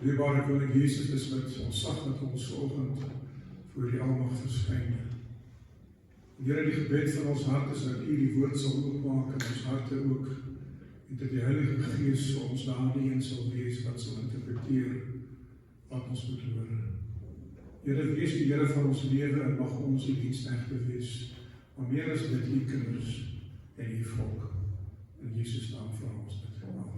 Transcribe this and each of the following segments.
Dierbare Koning Jesus, dis met ontzag dat ons vanoggend voor die almag verskyn. Here, die gebed van ons hart is dat U die woord sal oopmaak in ons harte ook, en dat die Heilige Gees ons daardie een sal wees wat sal interpreteer wat ons moet hoor. Here, wees die Here van ons lewe en mag ons die diensknegte wees, maar meer as dit U kinders en U volk. In Jesus naam vra ons dit. Amen.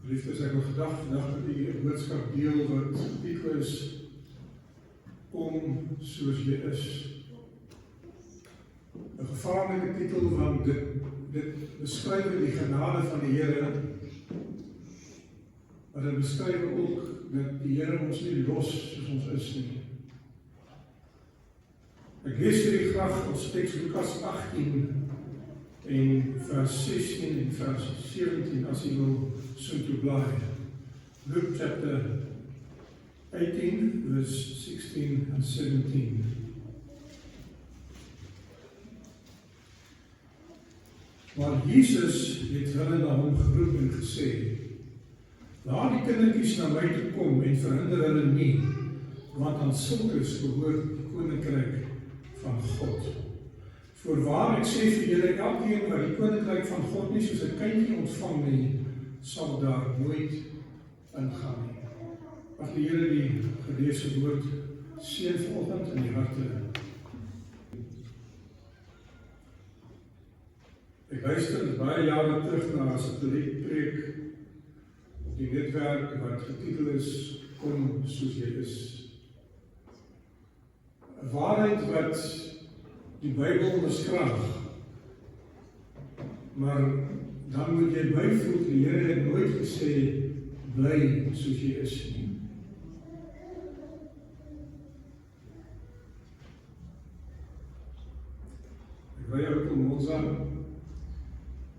Liefdes, ek wil vandag dat u 'n boodskap deel wat titel is Kom soos jy is. 'n gevaarlike titel, want dit beskryf die genade van die Here, maar dit beskryf ook dat die Here ons nie los soos ons is nie. Ek lees vir u graag ons teks Lukas 18 en vers 16 en vers 17 as u wil soontoe blaai. Luke chapter 18 verse 16 and 17. Maar Jesus het hulle na hom geroep en gesê: Laat die kindertjies na my toe kom en verhinder hulle nie, want aan sulkes behoort die koninkryk van God. Voorwaar ek sê vir julle, elkeen wat die koninkryk van God nie soos 'n kindjie ontvang nie, sal daar nooit ingaan nie. Mag die Here die geleesde woord seën vanoggend in die harte. Ek luister baie jare terug na 'n satellietpreek op die netwerk wat getitel is Kom soos jy is. 'n waarheid wat die Bybel beskraag, maar dan moet jy byvoeg, die Here het nooit gesê, bly soos jy is nie. Ek ry uit om Monza,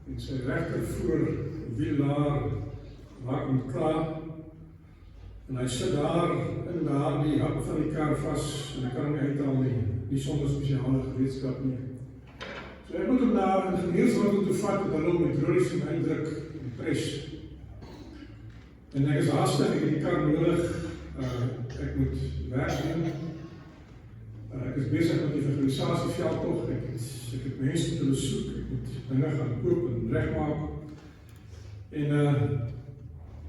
en sy regtervoor wielaar maak hom klaar, en hy sit daar in daardie hak van die kar vas, en ek kan hom nie uithaal nie sonder spesiale gereedskap nie. So ek moet hom daar in geneeswinkel toe vat, met hulle met hydraulies en eindruk en pres. En ek is haastig, ek het die kar nodig, ek moet werk doen. Ek is besig met die evangelisasieveldtog, ek het mense te besoek, ek moet dinge gaan koop en regmaak. En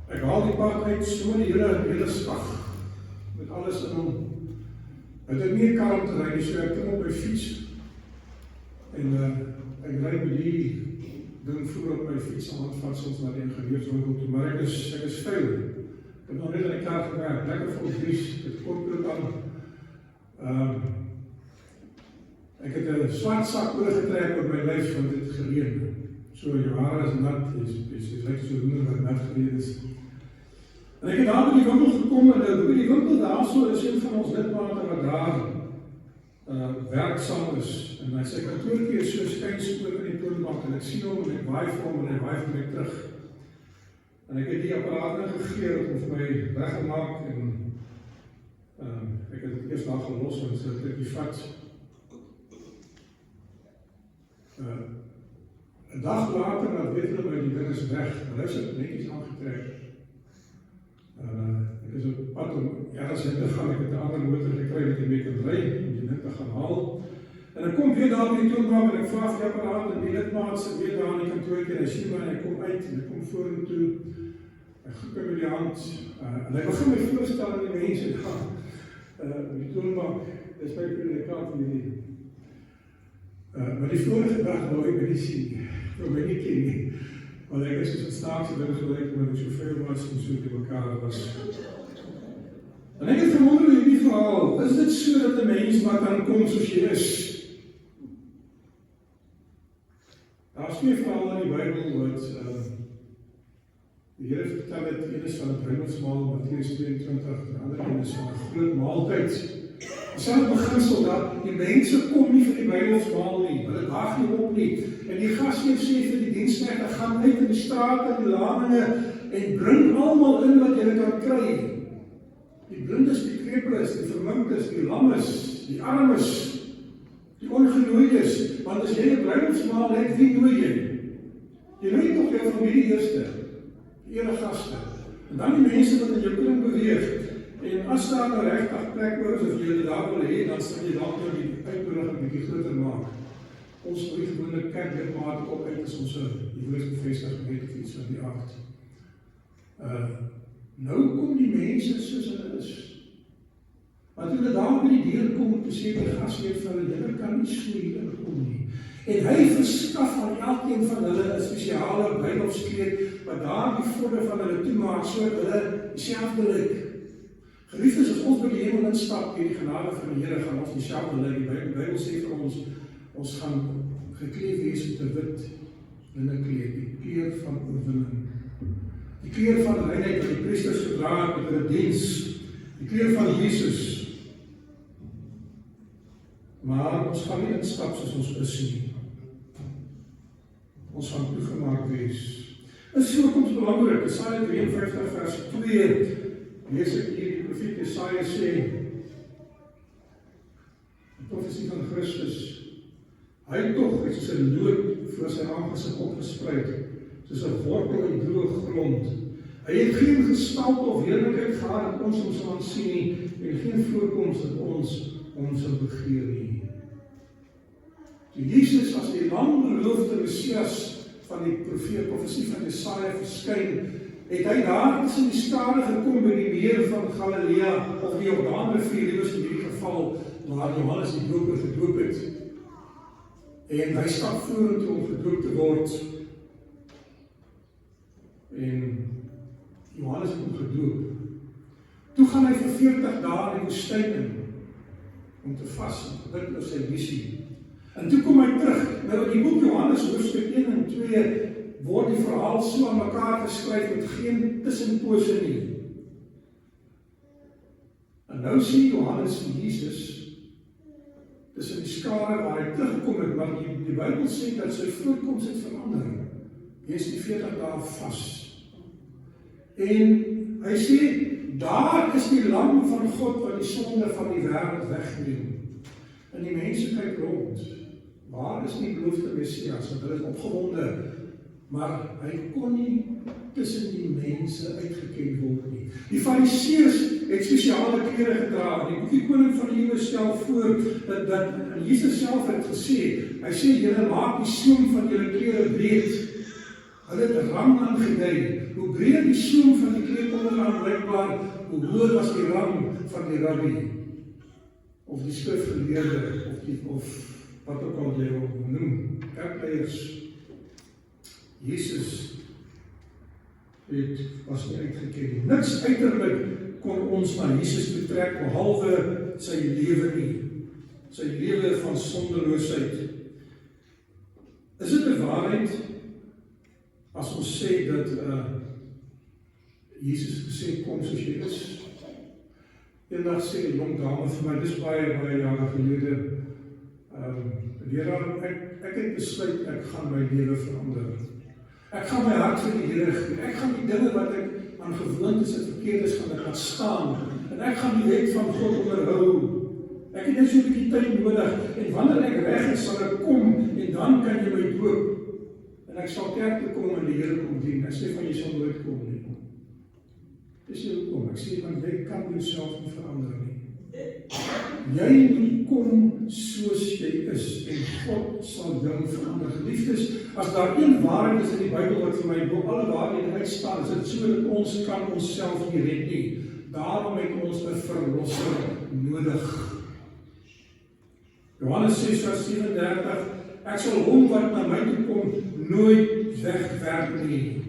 ek haal die pad uit, so die hele stag, met alles in hom. Het het nie 'n kar om te ry, so ek kom op my fiets. En ek ry met die ding voor op my fiets, aan handvatsels na die ingenieurswinkel toe, maar ek is vuil. Ek het nog net in die kar gewerk, lekker vol vries, het kortbroek aan. Ek het 'n swart sak oorgetrek op my lyf, want dit het gereën. So, jou hare is nat, jy lyk so hoender wat nat gereën is. En ek het daar by die winkel gekom, en by die winkel daar so is een van ons lidmate wat daar werksaam is, en hy sy kantoortjie is so skynspoor in die toonbank, en ek sien hom, en ek waai vir hom, en hy waai vir my terug. En ek het die apparaat ingegee, het hom vir my weggemaak, en ek het het eers daar gelos, en so het ek die vat. 'n dag later, dan weet hulle my, die ding is weg, maar hy is het netjies aangetrek. Ek is op pad om ergens heen te gaan, ek het 'n ander motor gekry wat ek mee kan ry, om die ding te gaan haal. En ek kom weer daar by die toonbank, en ek vra vir die apparaat, en die lidmaat sit weer daar in die kantoortjie, en hy sien my, en hy kom uit, en hy kom vorentoe, hy groet my met die hand, en hy begin my voorstel aan die mense, die toonbank, is my predikant hierdie. Maar die vorige dag wou ek my nie sien nie, wou my nie ken nie, want ek is soos 'n snaakse ding gelyk, maar ek soveel was en so die mekaar was. En ek het verwonder in die verhaal, is dit so dat 'n mens wat dan kom soos jy is? Daar is twee verhale in die Bybel wat die Here vertel het, een is van 'n bruiloftsmaal, Matteus 22, en ander een is van 'n groot maaltyd. Selfs beginsel dat die mense kom nie vir die bruiloftsmaal nie, hulle wag nie op nie. En die gasheer sê vir die diensknegte, gaan uit in die strate en die ladinge en bring almal in wat julle kan kry. Die blindes, die krepeles, die verminktes, die lammes, die armes, Die ongenooides, want as jy 'n bruiloftsmaal het, wie nooi jy? Jy nooi tog jou familie eerste, die eregaste, en dan die mense wat in jou kring beweeg. En as daar nou regtig plek oor is, of jy dit daar wil hê, dan sal jy dalk nou die uitnodiging 'n bietjie groter maak. Ons nooi gewoonlik kerklidmate op uit as ons 'n huweliksbevestiging het of iets van die aard. Nou kom die mense soos hulle is. Maar toe hulle daar by die deur kom, te sê die gasheer vir hulle, julle kan nie so hier inkom nie. En hy verskaf aan elkeen van hulle 'n spesiale bruilofskleed, wat daar die vorde van hulle toemaak, sodat hulle dieselfde lyk. Geliefdes, as ons by die hemel instap, deur die genade van die Here, gaan ons dieselfde lyk. Die Bybel sê vir ons, ons gaan gekleed wees met 'n wit linnekleed, die kleur van oorwinning. Die kleur van reinheid wat die priesters gedra het met hulle diens, die kleur van Jesus. Maar ons gaan nie instap soos ons is nie. Ons gaan toegemaak wees. Is voorkoms belangrik, Jesaja 53 vers 2, lees ek hier die profeet Jesaja sê, die profesie van Christus, hy tog het soos 'n loot voor sy aangesig opgespreid, soos 'n wortel in droë grond. Hy het geen gestalte of heerlikheid gehad dat ons hom sal aansien nie, en geen voorkoms dat ons hom sal begeer nie. Jesus as die lang beloofde Messias van die profesie van Jesaja verskyn, het hy daar tussen die skare gekom by die meer van Galilea, of die Jordaanrivier, dit was in hierdie geval waar Johannes die Doper gedoop het. En hy stap vorentoe om gedoop te word. En Johannes het hom gedoop. Toe gaan hy vir 40 dae in die woestyn in, om te vas en te bid oor sy missie. En toe kom hy terug. Nou in die boek Johannes hoofstuk 1 en 2 word die verhaal so aan mekaar geskryf met geen tussenpose nie. En nou sien Johannes vir Jesus tussen die skare waar hy teruggekom het, maar die Bybel sê dat sy voorkoms het verander. Hy is die 40 dae vas. En hy sê, daar is die lam van God wat die sonde van die wêreld wegneem. En die mense kyk rond. Waar is die beloofde Messias? Want hulle is opgewonde. Maar hy kon nie tussen die mense uitgeken word nie. Die Fariseërs het spesiale klere gedra. Die boekie Koning van die Jode stel voor dat Jesus self het gesê, hy sê, julle maak die soem van julle klere breed. Hulle het rang aangedui. Hoe breed die soem van die kleed onderaan blykbaar, hoe hoër was die rang van die rabbi, of die skrifgeleerde, of wat ook al jy wil noem, kerkleiers. Jesus was nie uitgeken nie. Niks uiterlik kon ons na Jesus betrek, behalwe sy lewe nie. Sy lewe van sondeloosheid. Is dit 'n waarheid as ons sê dat Jesus gesê, kom soos jy is? Eendag sê 'n jong dame vir my, dis baie jare gelede, leraar, ek het besluit, ek gaan my lewe verander. Ek gaan my hart vir die Here gee. Ek gaan die dinge wat ek aan gewoontes en verkeerdes gaan ek laat staan. En ek gaan die wet van God onderhou. Ek het net so 'n bietjie tyd nodig. En wanneer ek reg is, sal ek kom en dan kan jy my doop. En ek sal kerk toe kom en die Here kom dien. Ek sê van jy sal nooit kom nie. Dis nie hoekom. Ek sê van jy kan jouself nie verander nie. Jy moet kom soos jy is en God sal jou verander. Geliefdes, as daar een waarheid is in die Bybel wat vir my bo alle waarhede uitstaan, is dit so dat ons kan onsself nie red nie. Daarom het ons 'n verlosser nodig. Johannes 6 vers 37, ek sal hom wat na my toe kom nooit wegwerp nie.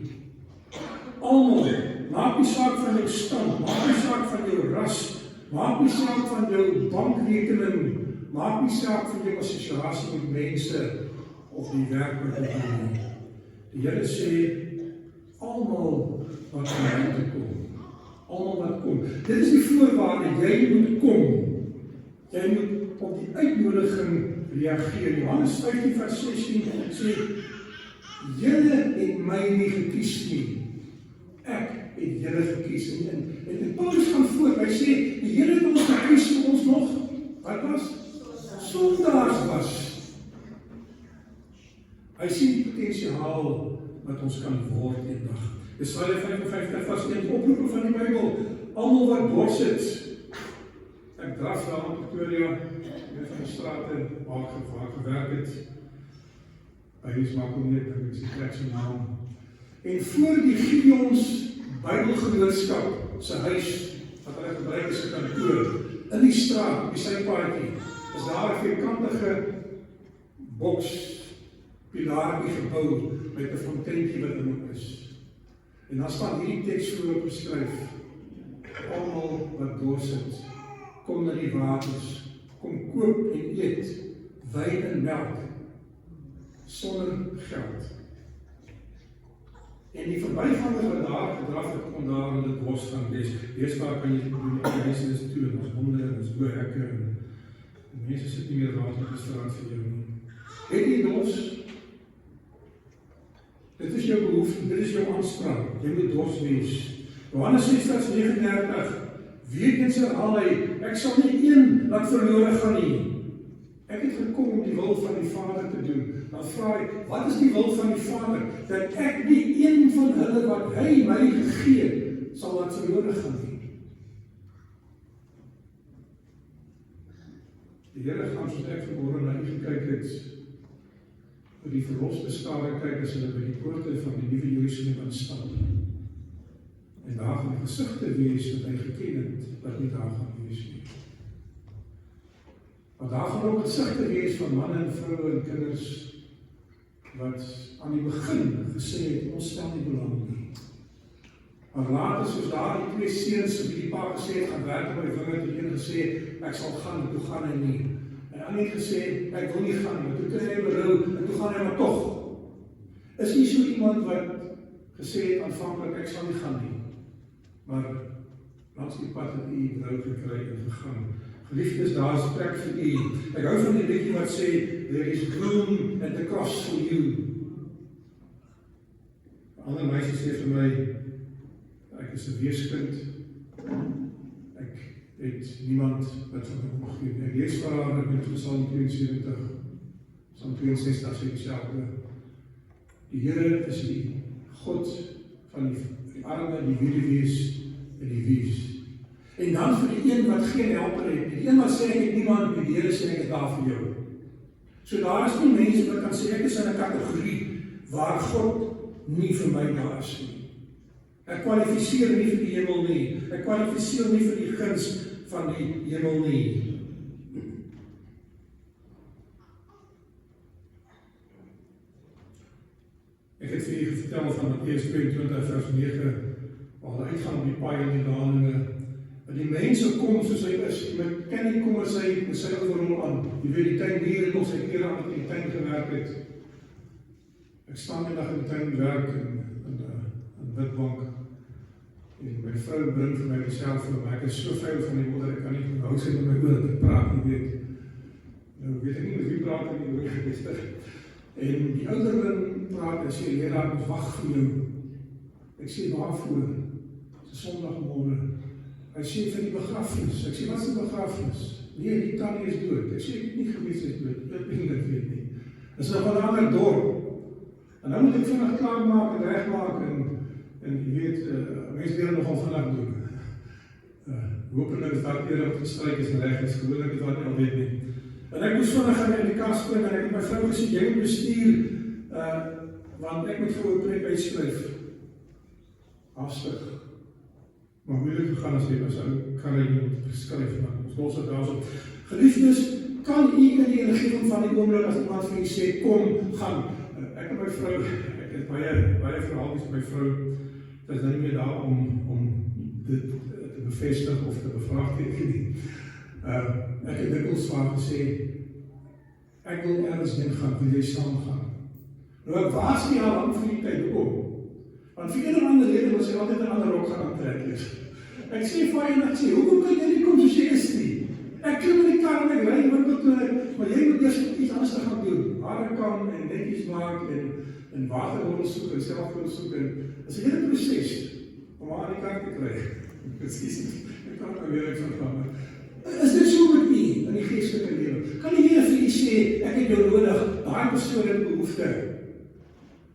Almal, maak nie saak van jou stand, maak nie saak van jou ras, maak nie saak van jou bankrekening, maak nie saak van jou assosiasie met mense of die werk wat jy doen nie. Die Here sê, almal wat na my toe kom, almal wat kom. Dit is die voorwaarde, jy moet kom. Jy moet op die uitnodiging reageer. Johannes 15 vers 16 sê, julle het my nie gekies nie. Ek het julle gekies. En Paulus gaan voort, hy sê, die Here het ons gekies vir ons nog, wat was? Sondaars was. spesiaal wat ons kan word eendag. Jesaja 55 vers 1, oproepe van die Bybel, almal wat dors het. Ek draf daar in Pretoria, een van die strate waar ek gewerk het, by Huis Makomeet, ek is die plek sy naam. En voor die Gideons Bybelgenootskap se huis, wat hulle gebruik as 'n kantoor, in die straat, die sypaadjie, is daar 'n vierkantige boks, pilaartjie gebou, met 'n fonteintjie wat in hom is. En dan staan hierdie teks voorop geskryf, almal wat dors het, kom na die waters, kom koop en eet, wyn en melk, sonder geld. En die verbygangers wat daar gedraf het, kom daar in die bos gaan wees. Deesdae kan jy doen, die mense is toe, en ons honde, en ons oor hekke, en mense sit nie meer raad op die straat vir jou nie. Het jy dors? Dit is jou behoefte, dit is jou aanspraak, jy moet dors wees. Johannes 6:39, weer eens herhaal hy, ek sal nie een laat verlore gaan nie. Ek het gekom om die wil van die Vader te doen. Dan vra ek, wat is die wil van die Vader? Dat ek nie een van hulle wat hy my gegee, sal laat verlore gaan nie. Die Here gaan soos ek vanmôre na u gekyk het, vir die verloste skare kyk as hulle by die poorte van die nuwe Jerusalem instap. En daar gaan gesigte wees wat hy geken het, wat nie daar gaan wees nie. Maar daar gaan ook gesigte wees van manne en vroue en kinders, wat aan die begin gesê het, ons stel nie belang nie. Maar later, soos daar die twee seuns, wie die pa gesê het, gaan werk op my vinger, die een gesê, ek sal gaan, en toe gaan hy nie. En ander het gesê, ek wil nie gaan, maar toe kry hy berou, en toe gaan hy maar toch. Is nie so iemand wat gesê het aanvanklik, ek sal nie gaan nie. Maar langs die pad het u berou gekry en gegaan. Geliefdes, daar is plek vir u. Ek hou van die liedjie wat sê, there is room at the cross for you. Ander meisie sê vir my, ek is 'n weeskind, ek het niemand wat van my omgeen. Ek lees vir haar, ek het Psalm 72, Psalm 62 sê dieselfde. Die Here is die God van die arme, die weduwees en die wees. En dan vir die een wat geen helper het, die een wat sê ek het niemand, die Here sê ek is daar vir jou. So daar is nie mense wat kan sê ek is in 'n kategorie waar God nie vir my daar is nie. Ek kwalifiseer nie vir die hemel nie. Ek kwalifiseer nie vir die guns van die hemel nie. Ek het vir julle vertel van Matteus 22 vers 9, waar hy uitgaan op die paai en die dalinge. En die mense kom soos hy is, met ken nie kom as hy met sy overrol aan. Jy weet die tuindier het ons hy kere aan die tuin gewerk het. Ek staan die dag in die tuin werk in Witbank. En my vrou bring vir my die selfoon, maar ek is so vuil van die moeder, ek kan nie hou sy met my oor te praat, jy weet. Nou weet ek nie met wie praat in die oorgewester. En die ouderling praat en sê, Here, ons wag vir jou. Ek sê, waarvoor? Dit is Sondagmôre. Hy sê vir die begrafnis. Ek sê, wat is die begrafnis? Nee, die tannie is dood. Ek sê, ek het nie gewees hy is dood. Ek weet nie. Dit is nog wel 'n ander dorp. En nou moet ek vinnig klaarmaak en regmaak en jy weet, mense leer nogal vinnig doen. Hopelik is daar keer op gestryk is en reg is, gewoonlik is wat nie al weet nie. En ek moes vinnig gaan in die kas spring en ek het my vrou gesê, jy moet bestuur, want ek moet vir 'n preek uitskryf. Hastig. Maar moeilik gegaan as jy was ou, kan hy nie moet beskryf, maar ons los het daarso. Geliefdes, kan u in die regering van die oomblik as iemand vir u sê, kom, gaan. Ek en my vrou, ek het baie verhaaltjies met my vrou, dit is nou nie meer daar om dit te bevestig of te bevraagteken nie. Ek het dikwels vir haar gesê, ek wil ergens heen gaan, wil jy saam gaan? Nou ek was nie al lang vir die tyd kom. Want vir een of ander rede was hy altyd 'n ander rok gaan aantrek. Ek sê vir hy en ek sê, hoekom kan jy nie kom soos jy is nie? Ek klim in die kar en ek ry winkel toe, maar jy moet eers iets anders te gaan doen. Hare kam en netjies maak en waterrol soek en selfrol soek en is 'n hele proses om haar aan die kar te kry. Presies, ek kan nou weer van gaan. Is dit so met u in die geestelike lewe? Kan die Here vir u sê, ek het jou nodig, daai persoon het behoefte.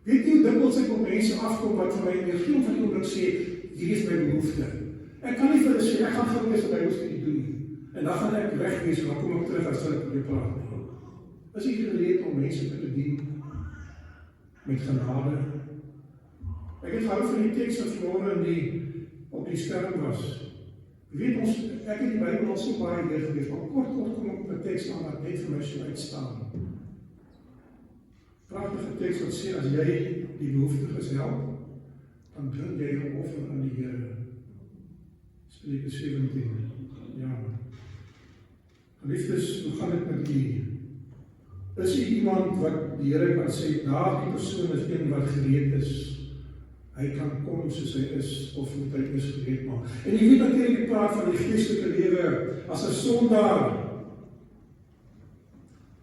Weet jy hoe dikwels ek op mense afkom wat vir my in die geen van die oomblik sê, hier is my behoefte. Ek kan nie vir hulle sê, ek gaan gou eers 'n Bybelstudie doen, en dan gaan ek weg wees, en dan kom ek terug as hulle met jou praat. Is nie gereed om mense te bedien met genade. Ek het gehou van die teks wat vanmôre op die skerm was. Jy weet ons, ek het die Bybel al so baie deurgelees, maar kort kom ek op 'n teks aan wat net vir my so uitstaan. Pragtige teks wat sê, as jy die behoeftiges help, dan bring jy 'n offer aan die Here. Spreuke 17. Ja. Geliefdes, hoe gaan dit met u? Is u iemand wat die Here kan sê, daardie persoon is een wat gereed is? Hy kan kom soos hy is, of moet hy eers gereed maak? En jy weet natuurlik, ek praat van die geestelike lewe as 'n sondaar.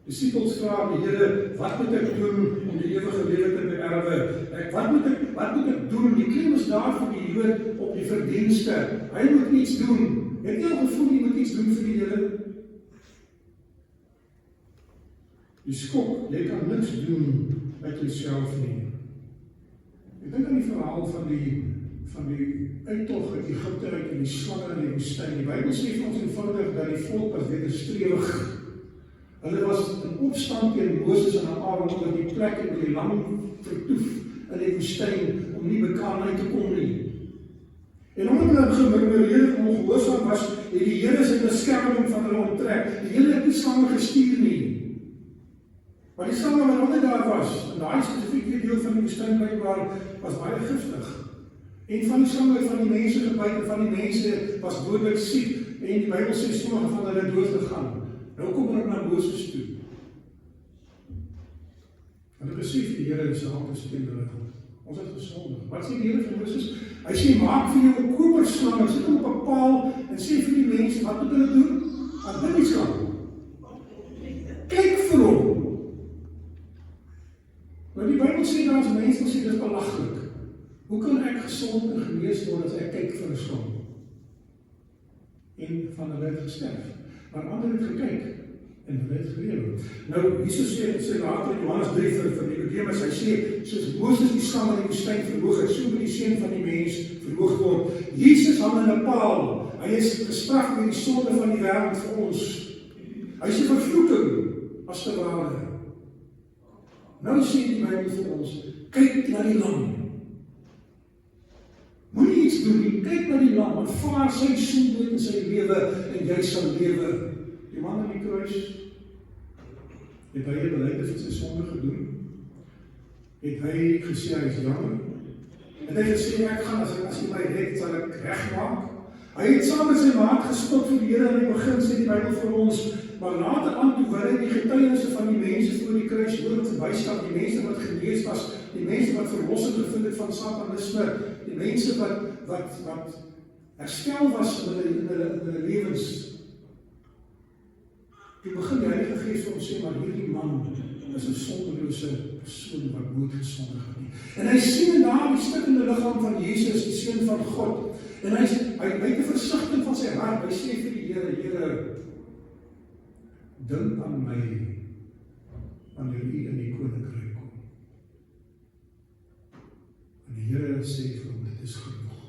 Disippels vra die Here, wat moet ek doen om die ewige lewe te beerwe? Wat moet ek doen? Die klem is daar vir die Jood op die verdienste. Hy moet iets doen. Het jy al gevoel jy moet iets doen vir die Here? Die skok, jy kan niks doen uit jouself nie. Ek dink aan die verhaal van die uittog uit Egipte uit in die slange in die woestyn. Die Bybel sê vir ons eenvoudig dat die volk was wederstrewig. Hulle was in opstand teen Moses en Aaron oor die plek en die lang vertoef in die woestyn om nie bekaan uit te kom nie. En omdat hulle gemurmureer en ongehoorsaam was, het die Here sy beskerming van hulle onttrek. Die Here het nie slange gestuur nie. Maar die slange wat altyd daar was, in daai spesifieke deel van die woestyn was baie giftig. En van die slange van die mense gebyt en van die mense was dodelik siek en die Bybel sê sommige van hulle dood gegaan. Nou kom hulle na Moses toe. Hulle besef die Here is hand is teen hulle. Ons het gesondig. Wat sê die Here vir Moses? Hy sê, maak vir jou 'n koperslang, sit hom op 'n paal en sê vir die mense, wat moet hulle doen? Aanbid die slang. Kyk vir hom. Maar die Bybel sê dat as mense sê, dit is belaglik. Hoe kan ek gesond en genees word as ek kyk vir 'n slang? En van hulle het gesterf. Maar ander het gekyk en hulle het gelewe. Nou, Jesus sê later in Johannes 3 vir Nikodemus, hy sê, soos Moses die slang in die woestyn verhoog het, so moet die seun van die mens verhoog word. Jesus hang in 'n paal. Hy is gestraf deur die sonde van die wêreld vir ons. Hy is 'n vervloeking as te ware. Nou sê die Bybel vir ons, kyk na die lam. Moenie iets doen nie, kyk na die lam, aanvaar sy sonde in sy lewe en jy sal lewe. Die man aan die kruis, het hy 'n belydenis van sy sonde gedoen? Het hy gesê hy is jammer? Het hy gesê ek gaan as hy my red sal ek regmaak? Hy het saam met sy maat gespot vir die Here en hy begin sê die Bybel vir ons, maar later aan toe wil hy die getuienisse van die mense voor die kruis hoor te bystap, die mense wat genees was, die mense wat verlossing gevind het van satanisme, die mense wat herstel was in hulle lewens. Toe begin die Heilige Gees vir ons sê, maar hierdie man is 'n sondelose persoon wat nooit gesondig het nie. En hy sien in daardie stikkende liggaam van Jesus, die Seun van God, en hy het 'n versigtiging van sy hart. Hy sê vir die Here, dink aan my wanneer u in die koninkryk kom. En die Here sê vir hom, dit is genoeg.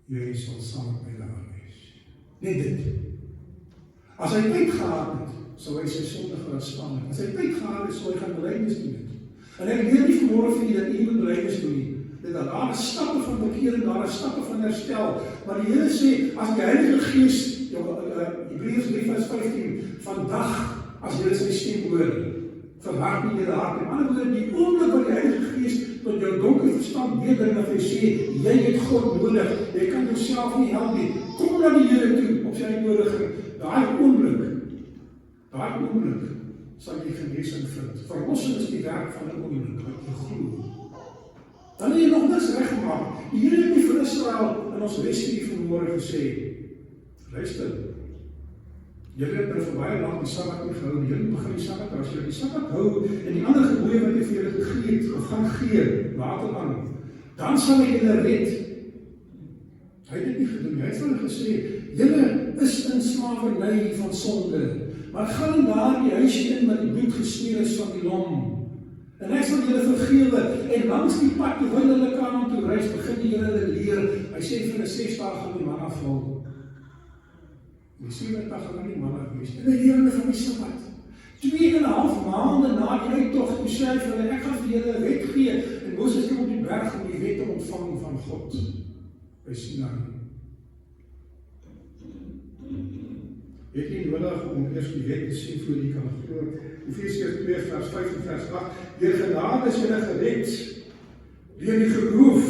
Jy sal saam met my daar wees. Net dit. As hy tyd gehad het, sou hy sy sonde laat staan het. As hy tyd gehad het, sou hy gaan belydenis doen het. En ek leer nie vanmôre vir u dat u moet belydenis doen nie. Dat daar is stappe van bekering, daar is stappe van herstel. Maar die Here sê, as die Heilige Gees, Hebreërs 3:15, vandag, as jy sy stem hoor, verhard nie julle hart. In ander woorde, die oomblik wat die Heilige Gees tot jou donker verstand leerding, dat hy sê, jy het God nodig, jy kan jouself nie help nie. Kom na die Here toe, op sy uitnodiging. Daai oomblik sal jy genesing vind. Verlossing is die werk van 'n oomblik wat jy glo. Dan het jy nog niks reggemaak. Die Here het nie vir Israel in ons lesstudie vanmôre gesê, luister, julle het nou vir baie lank die Sabbat nie gehou, julle begin die Sabbat, as julle die Sabbat hou, en die ander gebooie wat jy vir julle gegee het, of gaan gee, later aan, dan sal ek julle red. Hy het dit nie gedoen, hy het vir hulle gesê, julle is in slawerny van sonde, maar gaan daar die huisje in wat die bloed gesmeer is van die lam, En hy sal julle vergewe, en langs die pad, terwyl hulle Kanaan toe reis, begin die Here hulle leer. Hy sê vir hulle 6 dae gaan die manna val. Die 7 dae gaan die manna wees. En hy leer hulle van die Sabbat. 2,5 maande na die uittog, toe sê hy vir hulle, ek gaan vir julle 'n wet gee. En Moses kom op die berg om die wet te ontvang van God. By Sinai. Het nie nodig om eers die wet te sien voor jy kan glo. Efesiërs 2 vers 5 en vers 8. Deur genade is julle gered deur die geloof.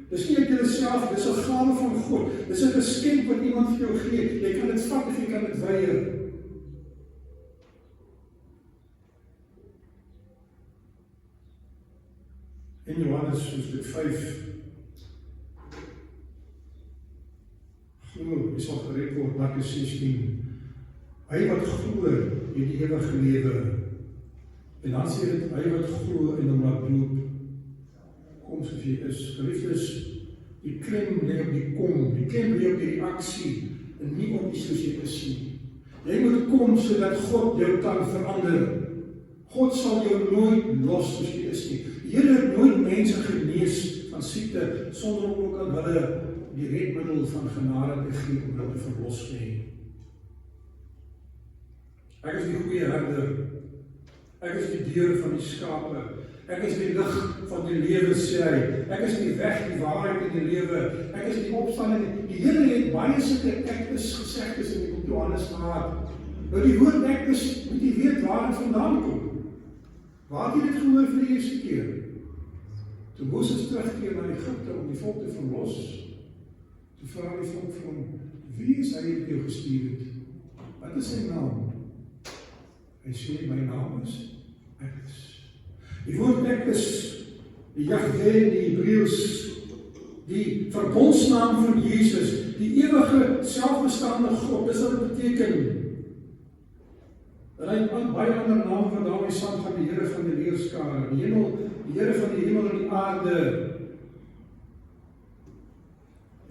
Dis nie uit jouself, dis 'n gawe van God. Dis 'n geskenk wat iemand vir jou gee. Jy kan dit vat of jy kan dit weier. In Johannes hoofstuk 5 glo, jy sal gered word, Markus 16. Hy wat glo, het die ewige lewe. En dan sê dit, hy wat glo en hom laat doop, kom soos jy is. Geliefdes, die klem lê op die kom, die klem lê op die reaksie, en nie op die soos jy is nie. Jy moet kom sodat God jou kan verander. God sal jou nooit los soos jy is nie. Die Here het nooit mense genees van siekte, sonder om ook aan hulle die redmiddel van genade te gee om hulle te verlos te hê. Ek is die goeie herder. Ek is die deur van die skape. Ek is die lig van die lewe, sê hy. Ek is die weg, die waarheid en die lewe. Ek is die opstanding. Die Here het baie sulke ek is gesegdes in die Johannes gehad. Nou die woord ek is, moet jy weet waar dit vandaan kom. Waar het jy dit gehoor vir die eerste keer? Toe Moses terugkeer na Egipte om die volk te verlos, toe vra die volk vir hom, wie is hy wat jou gestuur het? Wat is sy naam? Hy sê, my naam is ek is. Die woord ek is, die Jahwe in die Hebreëus, die verbondsnaam van Jesus, die ewige, selfbestaande God, dis wat dit beteken. En hy het baie ander naam wat daarmee saamgaan, die Here van die leerskare, die Here van die hemel en die aarde.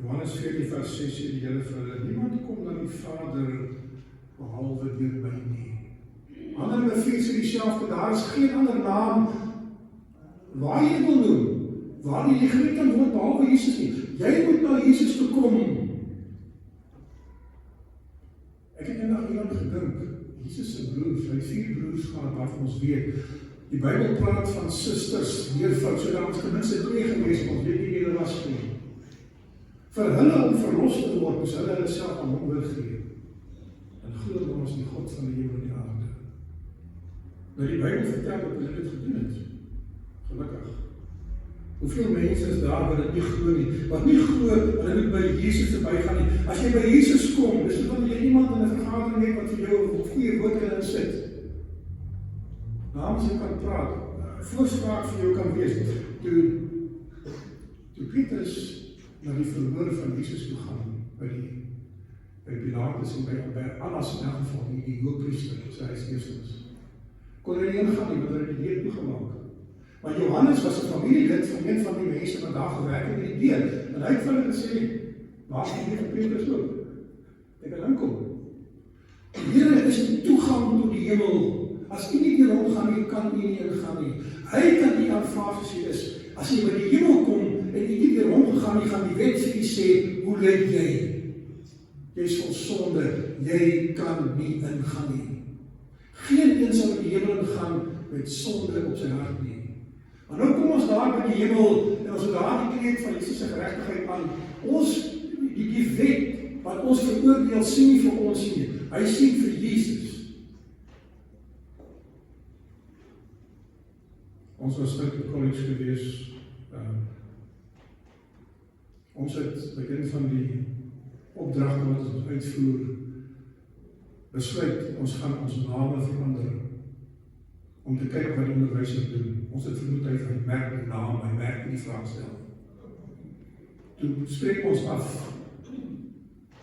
Johannes 14 vers 6 sê die Here vir hulle, niemand kom na die Vader behalwe deur my nie. Ander bevries sê dieselfde, daar is geen ander naam waar jy wil doen, waar jy gered kan word behalwe Jesus nie. Jy moet na Jesus toe kom. Ek het eendag iemand gedink, Jesus se broers, hy 4 broers gehad waarvan ons weet. Die Bybel praat van susters, meervoud, so daar was ten minste 2 gewees, ons weet nie wie hulle was nie. Vir hulle om verlos te word, moes hulle self aan hom oorgee. En glo dat ons die God van die hemel en die aarde. Nou die Bybel vertel dat hulle dit gedoen het. Gelukkig. Hoeveel mense is daar wat dit nie glo nie, wat nie glo, hulle moet by Jesus verbygaan nie. As jy by Jesus kom, dis nie wanneer jy iemand in 'n vergadering het wat vir jou 'n goeie woord kan insit. Namens jy kan praat, voorspraak vir jou kan wees. Toe Petrus na die verhoor van Jesus toe gaan, by Pilatus en by Annas in elk geval, die hoofpriester, sê hy is eerstens. Kon hy nie ingaan nie, want hy het die deur toegemaak. Maar Johannes was 'n familielid van een van die mense wat daar gewerk het in die deur. En hy het vir hulle gesê, waar is die van Petrus ook? Ek kan inkom. Die Here is die toegang tot die hemel. As u nie deur hom gaan nie, kan u nie ingaan nie. Hy kan u aanvaar as jy is. As jy by die hemel kom en u nie deur hom gegaan nie, gaan die wet vir u sê, hoe lyk jy? Jy is vol sonde, jy kan nie ingaan nie. Geen een sal in die hemel ingaan met sonde op sy hart nie. Maar nou kom ons daar by die hemel en ons het daar die kreet van Jesus se geregtigheid aan. Ons, die wet wat ons veroordeel sien nie vir ons nie. Hy sien vir Jesus. Ons was net in college gewees. Ons het by een van die opdragte wat ons uitvoer besluit, ons gaan ons name verander om te kyk wat die onderwyser doen. Ons het vermoed hy merk die naam, hy merk die vraagstel. Toe spreek ons af.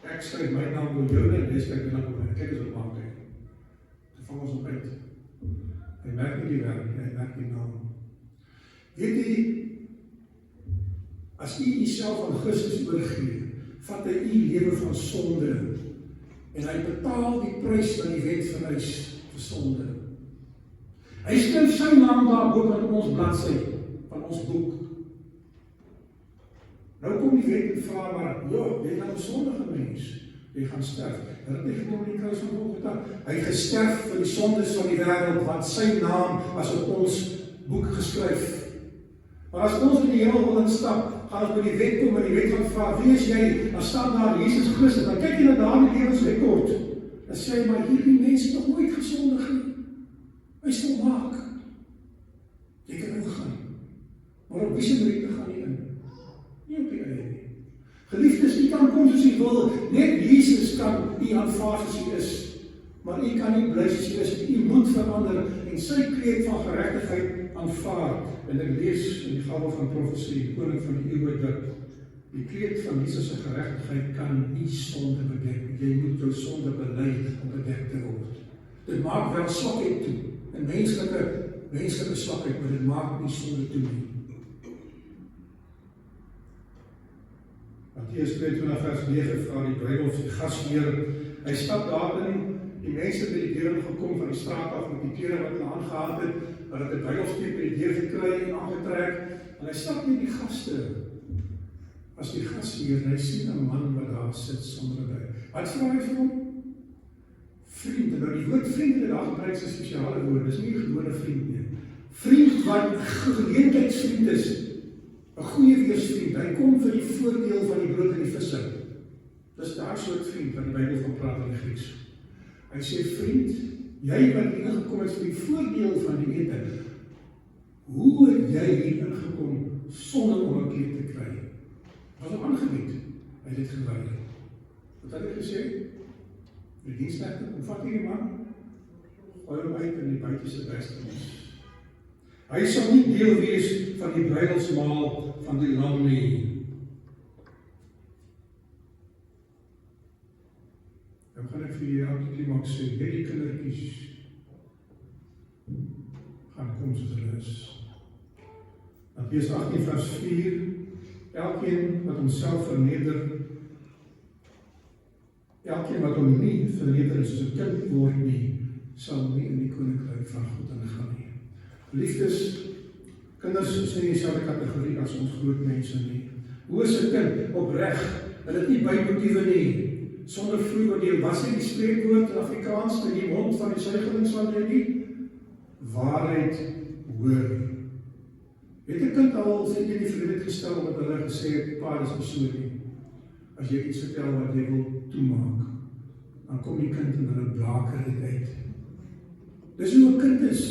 Ek skryf my naam op jou en jy skryf my naam op my. Kyk as wat maak hy. Toe vang ons op uit. Hy merk nie die werk, hy merk die naam. Weet jy, as jy jouself aan Christus oorgee, vat hy die lewe van sonde en hy betaal die prys van die wet vereis vir sonde. Hy skryf sy naam daar bo op ons bladsy van ons boek. Nou kom die wet en vra maar, jy is nou 'n sondige mens. Jy gaan sterf. Hy het nie gekom in die kruis van Golgotha. Hy het gesterf vir die sondes van die wêreld, want sy naam was op ons boek geskryf. Maar as ons in die hemel wil instap, gaan ons by die wet kom en die wet gaan vra, wie is jy? Dan staan daar Jesus Christus. Dan kyk jy na daardie lewensrekord. Dan sê hy, maar hierdie mens het nog nooit gesondig nie. Hy is volmaak. Jy kan ingaan. Maar op wie se meriete gaan jy in? Nie op die eie nie. Geliefdes, u kan kom soos u wil. Net Jesus kan u aanvaar soos u is. Maar u kan nie bly soos u is. U moet verander en sy kreet van geregtigheid aanvaar. En ek lees in die gawe van profesie, die koning van die eeuwe dat die kreet van Jesus se geregtigheid kan nie sonde bedek. Jy moet jou sonde bely om bedek te word. Dit maak wel swakheid toe. 'n menslike swakheid, maar dit maak nie sonde toe nie. Matteus 22 vers 9 vra die bruiloft die gasheer. Hy stap daar in, die mense by die deur gekom van die straat af met die klere wat hulle aangehad het, hulle het 'n bruiloftskeep by die deur gekry en aangetrek, en hy stap met die gaste. As die gasheer, hy sien 'n man wat daar sit sonder 'n bruid. Wat vra hy vir hom? Vriend. Nou die woord vriend het daar gebruik as 'n spesiale woord, dis nie 'n gewone vriend nie. Vriend wat 'n geleentheidsvriend is. 'n goeie weersvriend, hy kom vir die voordeel van die brood en die visse. Dis daai soort vriend wat die Bybel van praat in die Grieks. Hy sê, vriend, jy wat hier gekom het vir die voordeel van die ete, hoe het jy hier ingekom sonder om 'n kleed te kry? Was hom aangebied, hy het dit geweier. Wat het hy gesê? Die diensknegte, kom vat hierdie man, gooi hom uit in die buiteste duisternis. Hy sal nie deel wees van die bruilofsmaal van die lam nie. Dan gaan ek vir jou antiklimaks sê, hierdie kindertjies gaan kom soos hulle is. Matteus 18 vers 4, elkeen wat homself verneder, elkeen wat hom nie verneder soos 'n kind word nie, sal nie in die koninkryk van God ingaan nie. Liefdes, kinders is nie dieselfde kategorie as ons groot mense nie. Hoe is 'n kind opreg? Hulle het nie bymotiewe nie. Sonder vroegoordeel, was hy die spreekwoord in Afrikaans in die mond van die suigelings van jy nie? Waarheid hoor. Het 'n kind al sy in die verlede gestel wat hulle gesê het, pa, dis so nie. As jy iets vertel wat jy wil toemaak, dan kom die kind en hulle blaker dit uit. Dis hoe 'n kind is.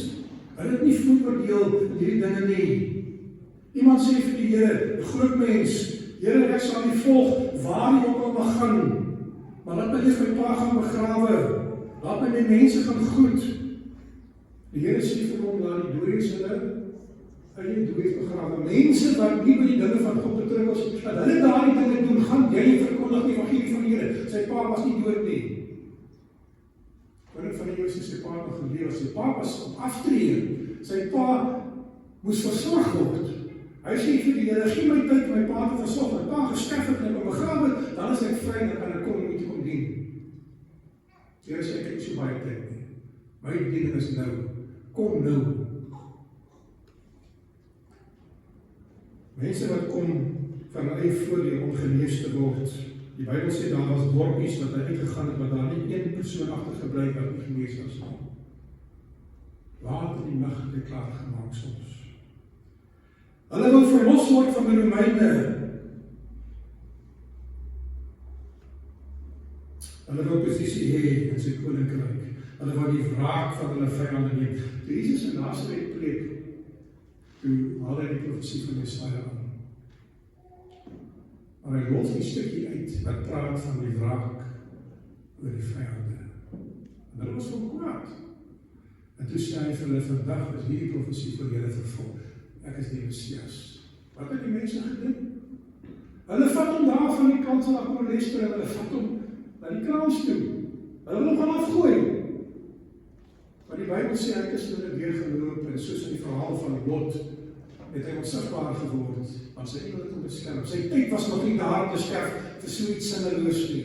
Hulle het nie vooroordeel in hierdie dinge nie. Iemand sê vir die Here, 'n groot mens, Here, ek sal U volg waar U ook al mag gaan, maar laat my eers my pa gaan begrawe, laat my die mense gaan groet. Die Here sê vir hom, laat die dooies hulle dooies begrawe. Mense wat nie by die dinge van God betrek was, dat hulle daardie dinge doen, gaan jy verkondig die evangelie van die Here. Sy pa was nie dood nie. Koning van die Jode sy pa nog geleef, sy pa was op aftree, sy pa moes versorg word. Hy sê vir die Here, gee my tyd my pa te versorg, my pa gesterf het en ek begrawe, dan is ek vry, dan kan ek kom en moet kom dien. Die Here sê, ek het nie so baie tyd nie. My bediening is nou, kom nou. Mense wat kom van hulle eie voordeel om genees te word. Die Bybel sê daar was dorpies wat hy uitgegaan het, wat daar nie een persoon agtergebly wat nie genees was nie. Laat die nag het klaar gemaak soms. Hulle wil verlos word van die Romeine. Hulle wil posisie hê in sy koninkryk. Hulle wil die wraak van hulle vyande neem. Toe Jesus in Nasaret preek, toe haal hy die profesie van Jesaja aan. Maar hy los die stukkie uit wat praat van die wraak oor die vyande. En hulle was van kwaad. En toe sê hy vir hulle, vandag is hierdie profesie vir julle vervul. Ek is die Messias. Wat het die mense gedoen? Hulle vat hom daar van die kant van Apolester en hulle vat hom na die kraans toe. Hulle wil hom gaan afgooi. Maar die Bybel sê ek is hulle weergeloop en soos in die verhaal van Lot het hy onsigbaar geword, want sy engele het hom beskerm. Sy tyd was nog nie daar om te sterf vir so iets sinneloos nie.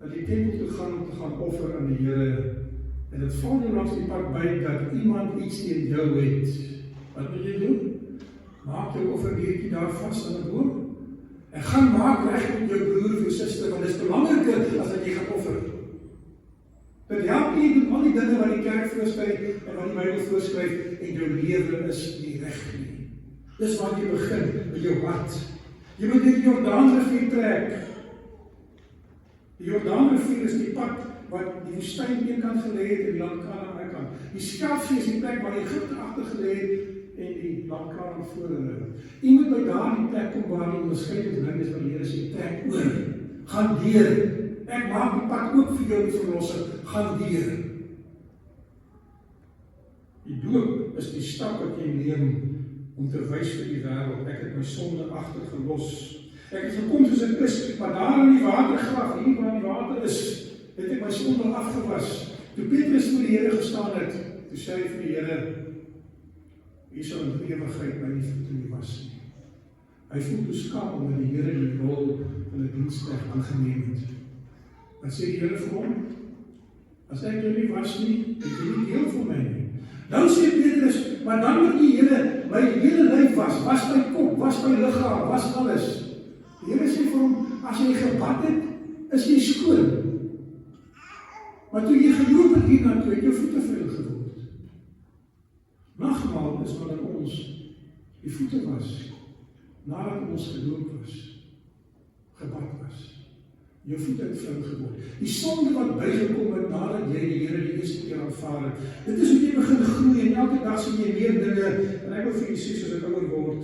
na die tempel toe gaan om te gaan offer aan die Here, en dit val jou langs die pad by dat iemand iets teen jou het. Wat moet jy doen? Maak jou offerdeertjie daar vas aan 'n boom, en gaan maak reg met jou broer of jou suster, want dit is belangriker as dat jy gaan offer. Dit help nie doen al die dinge wat die kerk voorskryf en wat die Bybel voorskryf en jou lewe is nie reg nie. Dis waar jy begin met jou hart. Jy moet die Jordaanrivier trek. Die Jordaanrivier is die pad wat die woestyn een kant gelê het en die land Kanaan aan die ander kant. Die Skelfsee is die plek waar Egipte agter gelê het en die land Kanaan voor hulle. Jy moet by daardie plek kom waar die onderskeiding ding is wat die Here sê, trek oor. Gaan deur. Ek maak die pad oop vir jou die verlosser. Gaan deur. Die doop is die stap wat jy neem om te wys vir die wêreld, ek het my sonde agtergelos. Ek het gekom soos ek is, maar daar in die watergraf, hier waar die water is, het ek my sonde afgewas. Toe Petrus voor die Here gestaan het, toe sê hy vir die Here, U sal in ewigheid my voete nie was nie. Hy voel toe skaam omdat die Here die rol van 'n diensknegt aangeneem het. Wat sê die Here vir hom? As ek jou nie was nie, het jy nie deel van my nie. Nou sê Petrus, maar dan moet die Here my hele lyf was my kop, was my liggaam, was alles. Die Here sê vir hom, as jy gebad het, is jy skoon. Maar toe jy geloop het hiernatoe, het jou voete vuil geword. Nagmaal is wanneer ons die voete was, nadat ons gedoop was, gebad was. Jou voete het vuil geword. Die sonde wat bygekom het nadat jy die Here die eerste keer aanvaar het. Dit is hoe jy begin groei en elke dag sien jy meer dinge. En ek wil vir julle sê, as ek ouer word,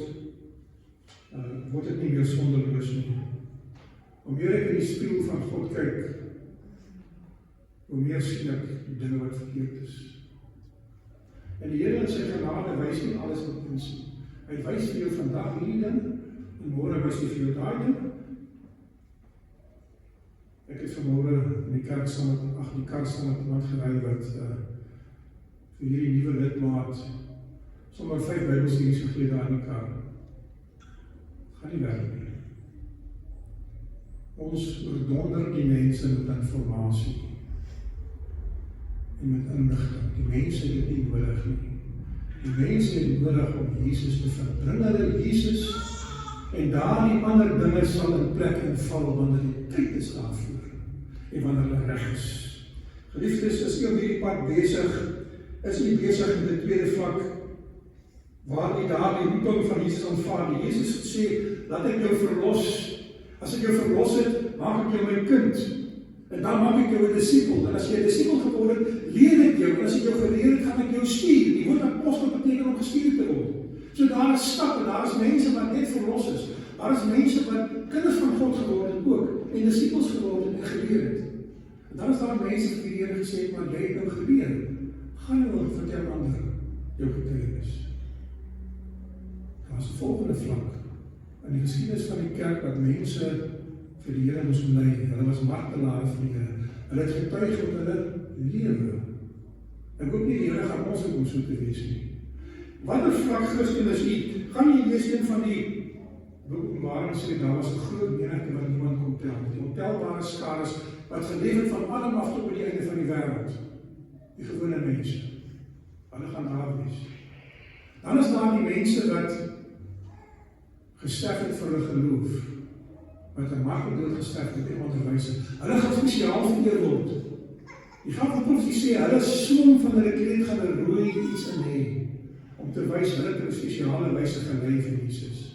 word dit nie meer sondeloos nie. Hoe meer ek in die spieël van God kyk, hoe meer sien ek die dinge wat verkeerd is. En die Here in sy genade wys nie alles wat ons sien. Hy wys vir jou vandag hierdie ding, en môre wys hy vir jou daai ding. Ek het vanmôre in die kar saam met iemand gery wat vir hierdie nuwe lidmaat sommer 5 Bybelstudies gegee daar in die kar. Gaan nie werk nie. Ons oordonder die mense met informasie en met inligting. Die mense het dit nie nodig nie. Die mense het nodig om Jesus te vind. Bring hulle Jesus en daardie ander dinge sal in plek inval wanneer die tyd is daarvoor en wanneer hulle reg is. Geliefdes, is jy op hierdie pad besig, is jy besig met die tweede vlak waar jy daar die roeping van Jesus aanvaar. Die Jesus het sê, laat ek jou verlos. As ek jou verlos het, maak ek jou my kind. En dan maak ek jou 'n disipel. En as jy 'n disipel geword het, leer ek jou. En as ek jou geleer het, gaan ek jou stuur. Die woord apostel beteken om gestuur te word. So daar is stappe, daar is mense wat net verlos is. Daar is mense wat kinders van God geword het ook. En disipels geword het en geleer het. En dan is daar mense wat die Here gesê het, maar jy het nou geleer. Gaan nou vertel ander jou getuienis. Daar is 'n volgende vlak in die geskiedenis van die kerk wat mense vir die Here moes lei. Hulle was martelaars vir die Here. Hulle het getuig op hulle lewe. Ek hoop nie die Here gaan ons ook om so te wees nie. Watter vlak Christen is u? Gaan jy lees een van die Openbaring sê, daar was 'n groot menigte wat niemand kon tel. Die ontelbare skares wat geleef het van Adam af tot by die einde van die wêreld. Die gewone mense. Hulle gaan daar wees. Dan is daar die mense wat gesterf het vir hulle geloof. Wat 'n maklike dood gesterf het en onderwyse. Hulle gaan spesiaal vereer word. Die gaan van profesie sê, hulle soem van hulle kleed gaan 'n rooi iets in hê, om te wys hulle het 'n spesiale wyse gelei vir Jesus.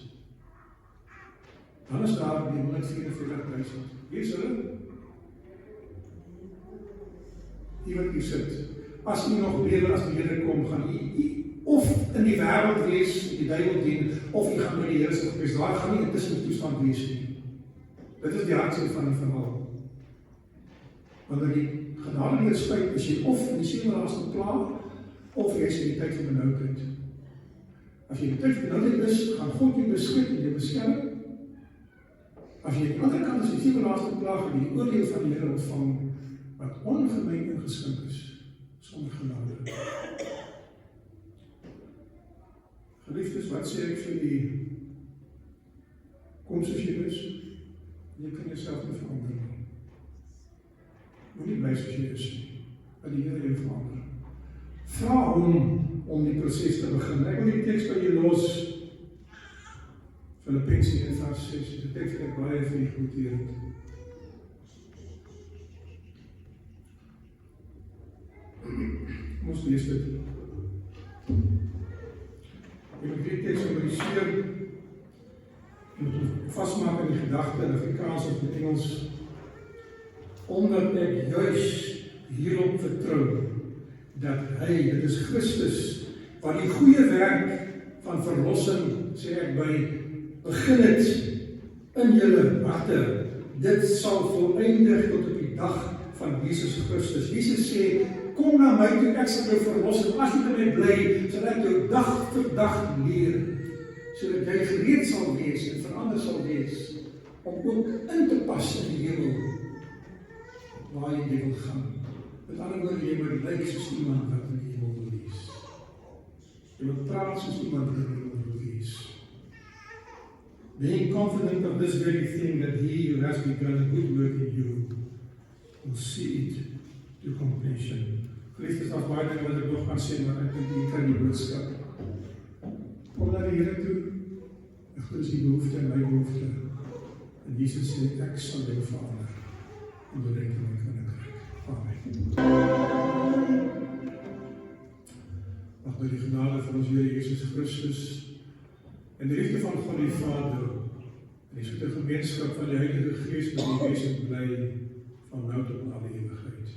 Dan is daar die 144.000. Wie is hulle? Die wat hier sit. As u nog lewe as die Here kom, gaan u of in die wêreld wees, die duiwel dien, of u gaan by die Here se wees. Daar gaan nie 'n tussentoestand wees nie. Dit is die hartseer van die verhaal. Wanneer die genade weer spyt, is jy of in die 7 laaste plaag, of jy is in die tyd van benoudheid. As jy in die tyd van benoudheid is, gaan God jou beskik en jou beskerm. As jy aan die ander kant is die 7 laaste plaag en die oordeel van die Here ontvang, wat ongemeen ingeskink is, sonder genade. Geliefdes, wat sê ek vir die kom soos jy is? Jy kan jouself nie verander nie. Moenie bly soos jy is nie. Dat die Here jou verander. Vra hom om die proses te begin. Ek wil die teks by jou los. Filippense 1:6, die teks wat ek baie vir die goed hier het. Kom ons lees dit. Ek moet die teks memoriseer. Ek moet vasmaak in die gedagte in Afrikaans of in Engels. Omdat ek juis hierop vertrou dat hy, dit is Christus, wat die goeie werk van verlossing, sê ek by, begin het in julle harte, dit sal voleindig tot op die dag van Jesus Christus. Jesus sê, kom na my toe, ek sal jou verlos, en as jy by my bly, sal ek jou dag vir dag leer, sodat jy gereed sal wees en verander sal wees, om ook in te pas in die hemel, waar jy wil gaan. Met ander woorde, jy moet lyk soos iemand wat in die hemel wil wees. Jy moet praat soos iemand wat in die hemel wil wees. Being confident of this very thing, that he who has begun a good work in you will see it to completion. Geliefdes, daar's baie dinge wat ek nog kan sê, maar ek dink hier kan die boodskap. Kom na die Here toe, en goed is die behoefte en my behoefte. En Jesus sê, ek sal jou verander. En bedenk my koninkryk. Amen. Mag by die genade van ons Here Jesus Christus en die liefde van God die Vader en die soete gemeenskap van die Heilige Gees met die wees en bly van nou tot in alle ewigheid.